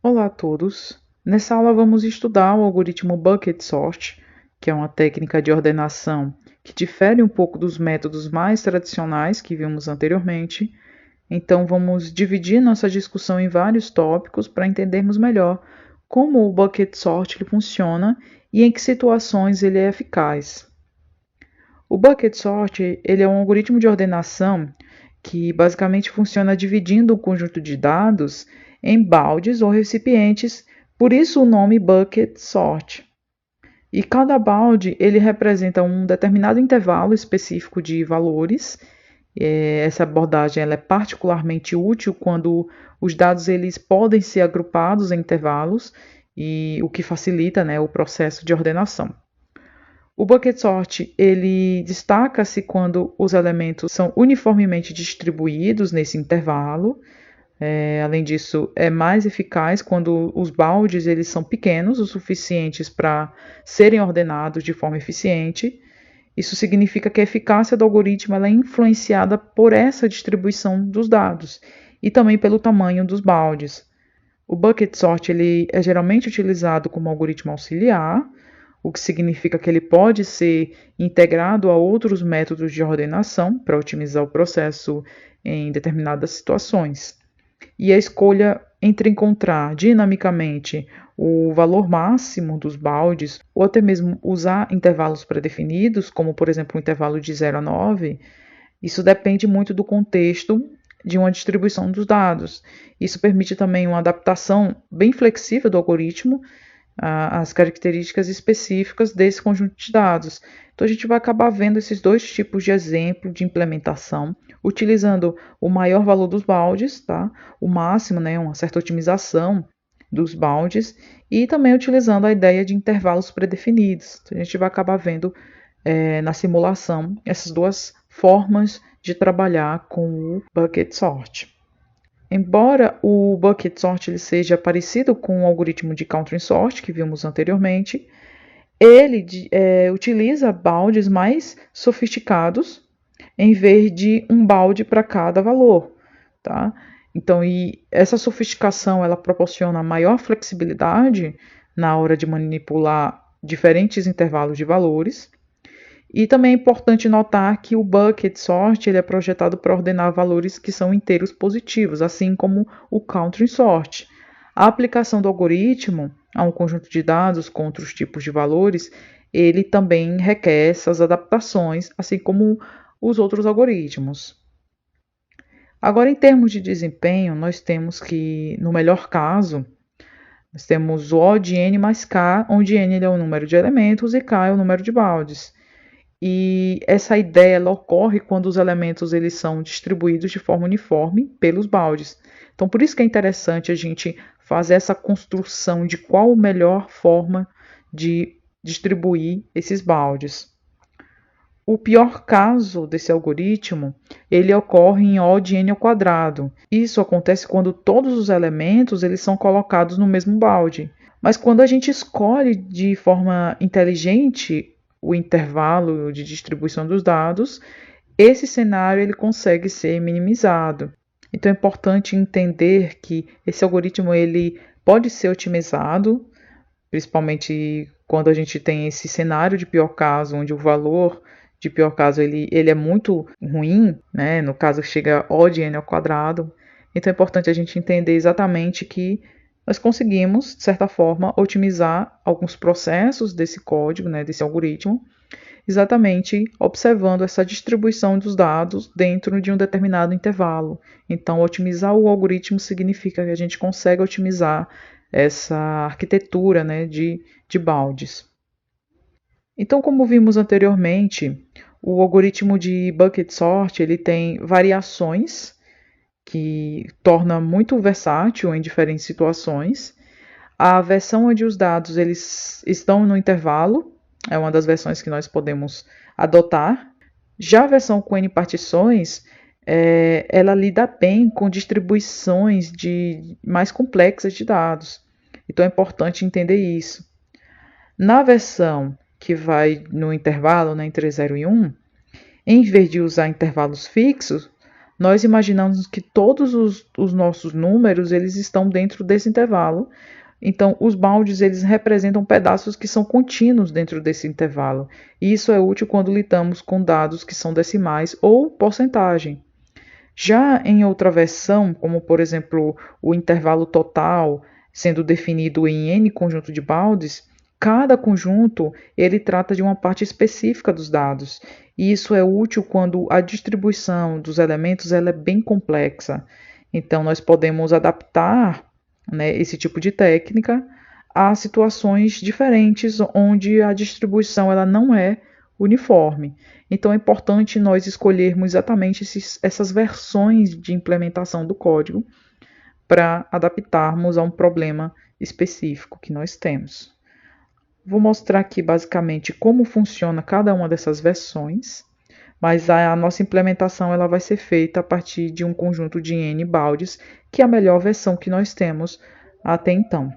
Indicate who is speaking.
Speaker 1: Olá a todos! Nessa aula vamos estudar o algoritmo Bucket Sort, que é uma técnica de ordenação que difere um pouco dos métodos mais tradicionais que vimos anteriormente. Então vamos dividir nossa discussão em vários tópicos para entendermos melhor como o Bucket Sort ele funciona e em que situações ele é eficaz. O Bucket Sort ele é um algoritmo de ordenação que basicamente funciona dividindo um conjunto de dados em baldes ou recipientes, por isso o nome Bucket Sort. E cada balde ele representa um determinado intervalo específico de valores. Essa abordagem ela é particularmente útil quando os dados eles podem ser agrupados em intervalos, e o que facilita, né, o processo de ordenação. O bucket sort ele destaca-se quando os elementos são uniformemente distribuídos nesse intervalo. Além disso, é mais eficaz quando os baldes eles são pequenos o suficientes para serem ordenados de forma eficiente. Isso significa que a eficácia do algoritmo ela é influenciada por essa distribuição dos dados e também pelo tamanho dos baldes. O bucket sort ele é geralmente utilizado como algoritmo auxiliar, o que significa que ele pode ser integrado a outros métodos de ordenação para otimizar o processo em determinadas situações. E a escolha entre encontrar dinamicamente o valor máximo dos baldes ou até mesmo usar intervalos pré-definidos, como por exemplo o intervalo de 0 a 9, isso depende muito do contexto de uma distribuição dos dados. Isso permite também uma adaptação bem flexível do algoritmo às características específicas desse conjunto de dados. Então a gente vai acabar vendo esses dois tipos de exemplo de implementação, utilizando o maior valor dos baldes, tá? O máximo, né, uma certa otimização dos baldes, e também utilizando a ideia de intervalos predefinidos. Então, a gente vai acabar vendo na simulação essas duas formas de trabalhar com o bucket sort. Embora o bucket sort ele seja parecido com o algoritmo de country sort que vimos anteriormente, ele utiliza baldes mais sofisticados em vez de um balde para cada valor, tá? Então, essa sofisticação ela proporciona maior flexibilidade na hora de manipular diferentes intervalos de valores. E também é importante notar que o bucket sort ele é projetado para ordenar valores que são inteiros positivos, assim como o country sort. A aplicação do algoritmo a um conjunto de dados com outros tipos de valores, ele também requer essas adaptações, assim como os outros algoritmos. Agora, em termos de desempenho, nós temos que, no melhor caso, nós temos o O de n mais k, onde n é o número de elementos e k é o número de baldes. E essa ideia ela ocorre quando os elementos eles são distribuídos de forma uniforme pelos baldes. Então, por isso que é interessante a gente fazer essa construção de qual a melhor forma de distribuir esses baldes. O pior caso desse algoritmo, ele ocorre em O de n ao quadrado. Isso acontece quando todos os elementos eles são colocados no mesmo balde. Mas quando a gente escolhe de forma inteligente o intervalo de distribuição dos dados, esse cenário ele consegue ser minimizado. Então é importante entender que esse algoritmo ele pode ser otimizado, principalmente quando a gente tem esse cenário de pior caso, onde o valor de pior caso ele é muito ruim, né? No caso chega O de n ao quadrado. Então é importante a gente entender exatamente que nós conseguimos, de certa forma, otimizar alguns processos desse código, né, desse algoritmo, exatamente observando essa distribuição dos dados dentro de um determinado intervalo. Então, otimizar o algoritmo significa que a gente consegue otimizar essa arquitetura, né, de baldes. Então, como vimos anteriormente, o algoritmo de bucket sort ele tem variações que torna muito versátil em diferentes situações. A versão onde os dados eles estão no intervalo é uma das versões que nós podemos adotar. Já a versão com N partições, ela lida bem com distribuições mais complexas de dados. Então é importante entender isso. Na versão que vai no intervalo, né, entre 0 e 1, em vez de usar intervalos fixos, nós imaginamos que todos os nossos números eles estão dentro desse intervalo. Então, os bounds eles representam pedaços que são contínuos dentro desse intervalo. E isso é útil quando lidamos com dados que são decimais ou porcentagem. Já em outra versão, como por exemplo o intervalo total sendo definido em n conjunto de bounds, cada conjunto ele trata de uma parte específica dos dados. E isso é útil quando a distribuição dos elementos ela é bem complexa. Então, nós podemos adaptar, né, esse tipo de técnica a situações diferentes onde a distribuição ela não é uniforme. Então é importante nós escolhermos exatamente essas versões de implementação do código para adaptarmos a um problema específico que nós temos. Vou mostrar aqui basicamente como funciona cada uma dessas versões, mas a nossa implementação ela vai ser feita a partir de um conjunto de n baldes, que é a melhor versão que nós temos até então.